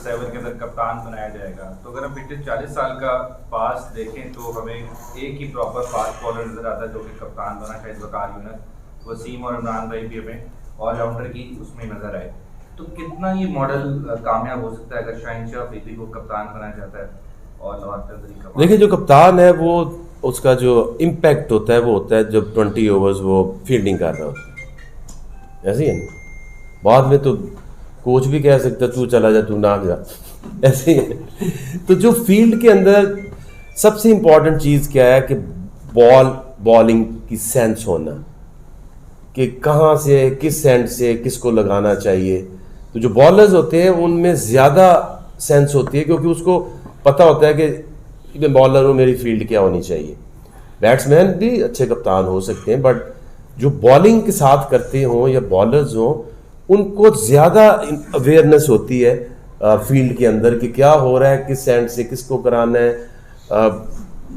7 के अंदर कप्तान बनाया जाएगा। तो अगर हम पिछले 40 साल का पास देखें तो हमें एक ही प्रॉपर फास्ट बॉलर नजर आता है जो कि कप्तान बना, शायद वकार यूनुस, वसीम और इमरान भाई भी हमें ऑलराउंडर की उसमें नजर आए। तो कितना ये मॉडल कामयाब हो सकता है अगर शहनशाह अफरीदी को कप्तान बनाया जाता है? और देखिए, जो कप्तान है वो उसका जो इम्पैक्ट होता है वो होता है जब 20 ओवर्स वो फील्डिंग कर रहा होता है, ऐसे ही है ना। बाद में तो कोच भी कह सकता है तू चला जा, तू ना जा, ऐसे ही है। तो जो फील्ड के अंदर सबसे इम्पॉर्टेंट चीज़ क्या है कि बॉलिंग की सेंस होना, कि कहाँ से किस एंड से किसको लगाना चाहिए। तो जो बॉलर्स होते हैं उनमें ज़्यादा सेंस होती है क्योंकि उसको पता होता है कि मैं बॉलर हूँ, मेरी फील्ड क्या होनी चाहिए। बैट्समैन भी अच्छे कप्तान हो सकते हैं, बट जो बॉलिंग के साथ करते हों या बॉलर्स हों उनको ज़्यादा अवेयरनेस होती है फील्ड के अंदर कि क्या हो रहा है, किस एंड से किसको कराना है,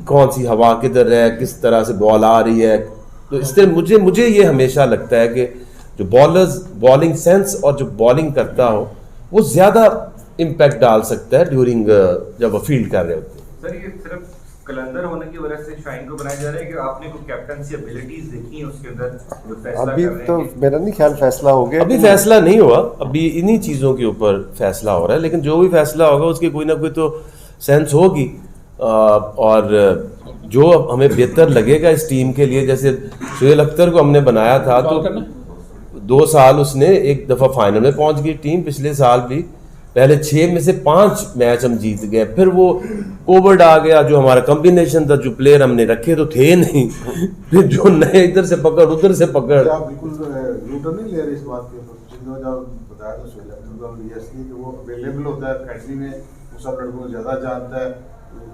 कौन सी हवा किधर है, किस तरह से बॉल आ रही है। तो इसलिए मुझे ये हमेशा लगता है कि जो बॉलर्स बॉलिंग सेंस और जो बॉलिंग करता हो वो ज़्यादा इम्पैक्ट डाल सकता है ड्यूरिंग जब वो फील्ड कर रहे होते हैं। सर, ये सिर्फ कलंदर होने की वजह से शाइन को बनाया जा रहा है कि आपने कोई कैप्टनसी एबिलिटीज देखी है उसके अंदर जो फैसला अभी कर रहे हैं? तो मेरा नहीं ख्याल फैसला हो गया, अभी फैसला नहीं हुआ, अभी इन्हीं चीज़ों के ऊपर फैसला हो रहा है, लेकिन जो भी फैसला होगा उसकी कोई ना कोई तो सेंस होगी। और जो हमें बेहतर लगेगा इस टीम के लिए, जैसे शुएब अख्तर को हमने बनाया था तो 2 साल उसने एक दफ़ा फाइनल में पहुंच गई टीम, पिछले साल भी पहले 6 में से 5 मैच हम जीत गए। फिर वो कोविड आ गया, जो हमारा कॉम्बिनेशन था, जो प्लेयर हमने रखे तो थे नहीं, फिर जो नए इधर से पकड़ उधर से पकड़। आप बिल्कुल यूटर्न नहीं ले रहे इस बात के ऊपर, जिन्होंने जब बताया था शुएब अख्तर कि वो अवेलेबल होता है अकेडमी में, वो सब लड़कों को ज़्यादा जानता है।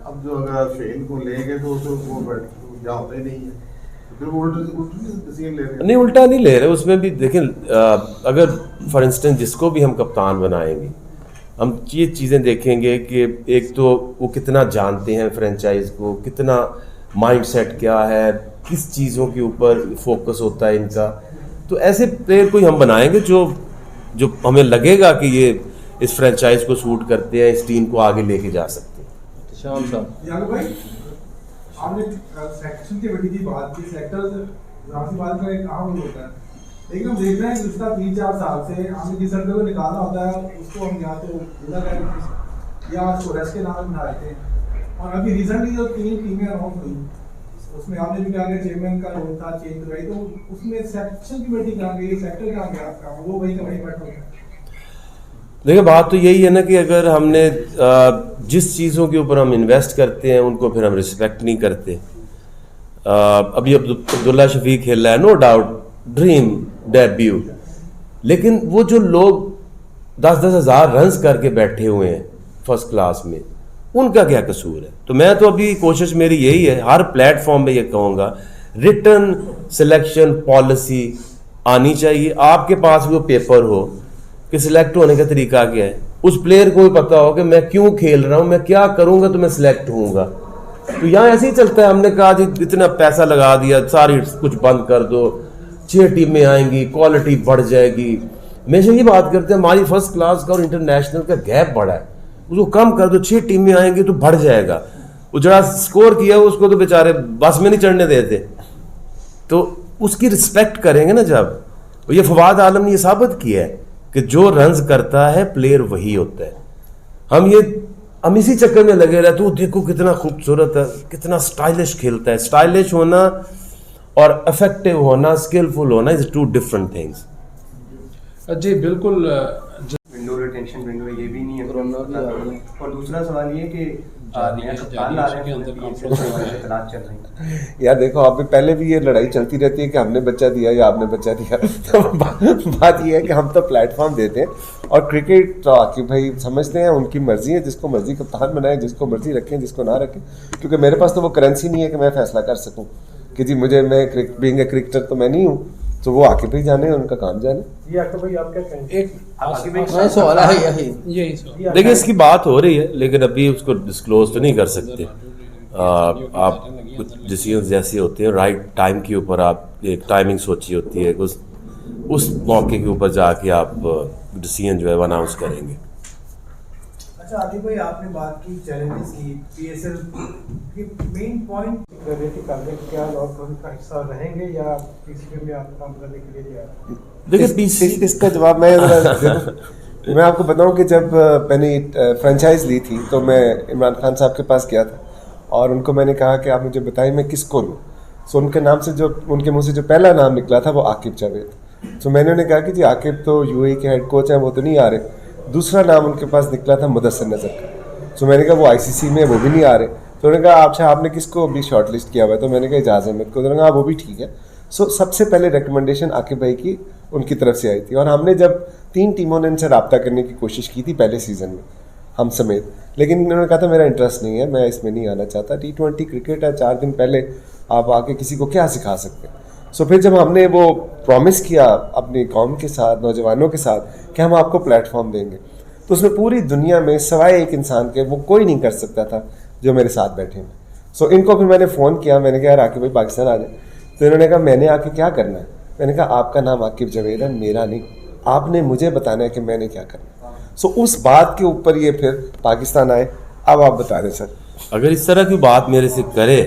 अब जो अगर आप शेन को लेंगे तो वो यहाँ होता ही नहीं है, फिर वो डिसीजन ले रहे हैं। नहीं, उल्टा नहीं ले रहे, उसमें भी देखें अगर फॉर इंस्टेंस जिसको भी हम कप्तान बनाएंगे हम ये चीज़ें देखेंगे कि एक तो वो कितना जानते हैं फ्रेंचाइज को, कितना माइंडसेट क्या है, किस चीज़ों के ऊपर फोकस होता है इनका। तो ऐसे प्लेयर कोई हम बनाएंगे जो हमें लगेगा कि ये इस फ्रेंचाइज को सूट करते हैं, इस टीम को आगे लेके जा सकते हैं। शाम साहब यार भाई, आपने सेक्शन की बेटी की बात की, सेक्टर राशि बात का एक काम होता है, लेकिन हम देख रहे हैं पिछला 3-4 साल से हमने जिस लड़के को निकालना होता है उसको हम या तो पूरा करें या उसको रेस्ट के नाम बना देते हैं। और अभी रिसेंटली जो 3 टीमें अनाउंस हुई उसमें आपने भी कहा कि चेयरमैन का रोल था चेंज हुआ, तो उसमें सेक्शन कमेटी कहाँ गई, सेक्टर कहाँ गया आपका, वो वही कमेटी बैठा होता है? देखिए, बात तो यही है ना कि अगर हमने जिस चीज़ों के ऊपर हम इन्वेस्ट करते हैं उनको फिर हम रिस्पेक्ट नहीं करते। अभी अब्दुल्ला शफीक खेल रहा है, नो डाउट ड्रीम डेब्यू, लेकिन वो जो लोग 10-10 हज़ार रन्स करके बैठे हुए हैं फर्स्ट क्लास में, उनका क्या कसूर है? तो मैं तो अभी कोशिश मेरी यही है, हर प्लेटफॉर्म पे ये कहूँगा, रिटर्न सिलेक्शन पॉलिसी आनी चाहिए। आपके पास वो पेपर हो कि सिलेक्ट होने का तरीका क्या है, उस प्लेयर को भी पता हो कि मैं क्यों खेल रहा हूँ, मैं क्या करूँगा तो मैं सिलेक्ट होऊंगा। तो यहाँ ऐसे ही चलता है, हमने कहा जी इतना पैसा लगा दिया, सारी कुछ बंद कर दो, 6 टीमें आएंगी, क्वालिटी बढ़ जाएगी। हमेशा ये बात करते हैं हमारी फर्स्ट क्लास का और इंटरनेशनल का गैप बढ़ा है, उसको कम कर दो, 6 टीमें आएंगी तो बढ़ जाएगा। वो जरा स्कोर किया उसको तो बेचारे बस में नहीं चढ़ने देते, तो उसकी रिस्पेक्ट करेंगे ना जब। ये फवाद आलम ने ये साबित किया है कि जो रन्स करता है प्लेयर वही होता है। हम इसी चक्कर में लगे रहते, तो देखो कितना खूबसूरत है, कितना स्टाइलिश खेलता है। स्टाइलिश होना और इफेक्टिव होना, स्किलफुल होना इज 2 डिफरेंट थिंग्स। जी बिल्कुल, विंडो रिटेंशन विंडो ये भी नहीं है। कोरोना भी आ रहा है। और दूसरा सवाल ये कि नया कप्तान ला रहे हैं, इत्तलात चल रही है। यार देखो, अभी पहले भी ये लड़ाई चलती रहती है कि हमने बच्चा दिया या आपने बच्चा दिया। तो बात ये है कि हम तो प्लेटफॉर्म देते हैं, और क्रिकेट तो आके भाई समझते हैं उनकी मर्जी है, जिसको मर्जी कप्तान बनाए, जिसको मर्जी रखें, जिसको ना रखें। क्योंकि मेरे पास तो वो करेंसी नहीं है कि मैं फैसला कर सकूँ कि जी मैं बीइंग ए क्रिकेटर तो मैं नहीं हूँ, तो वो आके भी जाने, उनका काम जाने। ये आके भाई आप क्या कहेंगे? एक सवाल है यही सवाल। देखिए, इसकी बात हो रही है लेकिन अभी उसको डिस्क्लोज तो नहीं कर सकते। आप कुछ डिसीजन जैसे होते हैं राइट टाइम के ऊपर, आप एक टाइमिंग सोची होती है, उस मौके के ऊपर जाके आप डिसीजन जो है वो अनाउंस करेंगे। अच्छा आदित्य भाई, आपने बात की चैलेंजेस की, पीएसएल की मेन पॉइंट क्या लॉकडाउन का हिस्सा रहेंगे या पीसीबी में आप काम करने के लिए तैयार? देखिए इसका जवाब मैं आपको बताऊं कि जब मैंने फ्रेंचाइज ली थी तो मैं इमरान खान साहब के पास गया था और उनको मैंने कहा कि आप मुझे बताइए मैं किसको लूँ। सो उनके मुंह से जो पहला नाम निकला था वो आकिब जावेद। सो मैंने उन्हें कहा कि जी आकिब तो यूएई के हेड कोच हैं, वो तो नहीं आ रहे। दूसरा नाम उनके पास निकला था मुदस्सिर नज़र का। सो मैंने कहा वो आईसीसी में, वो भी नहीं आ रहे। तो उन्होंने कहा अच्छा आपने किसको अभी शॉर्ट लिस्ट किया हुआ है? तो मैंने कहा इजाज़ अहमद को। उन्होंने कहा वो भी ठीक है। सो सबसे पहले रिकमेंडेशन आकिब भाई की उनकी तरफ से आई थी और हमने जब 3 टीमों ने इनसे रब्ता करने की कोशिश की थी पहले सीज़न में, हम समेत, लेकिन उन्होंने कहा था मेरा इंटरेस्ट नहीं है, मैं इसमें नहीं आना चाहता। T20 क्रिकेट है, 4 दिन पहले आप आके किसी को क्या सिखा सकते हैं। सो फिर जब हमने वो प्रॉमिस किया अपनी कौम के साथ, नौजवानों के साथ कि हम आपको प्लेटफॉर्म देंगे, तो उसमें पूरी दुनिया में सिवाय एक इंसान के वो कोई नहीं कर सकता था जो मेरे साथ बैठे हैं। सो इनको फिर मैंने फ़ोन किया, मैंने कहा यार आकिब भाई पाकिस्तान आ जाए। तो इन्होंने कहा मैंने आके क्या करना है? मैंने कहा आपका नाम आकिब जावेद है, मेरा नहीं, आपने मुझे बताना है कि मैंने क्या करना। सो उस बात के ऊपर ये फिर पाकिस्तान आए। अब आप बता दें सर। अगर इस तरह की बात मेरे से करे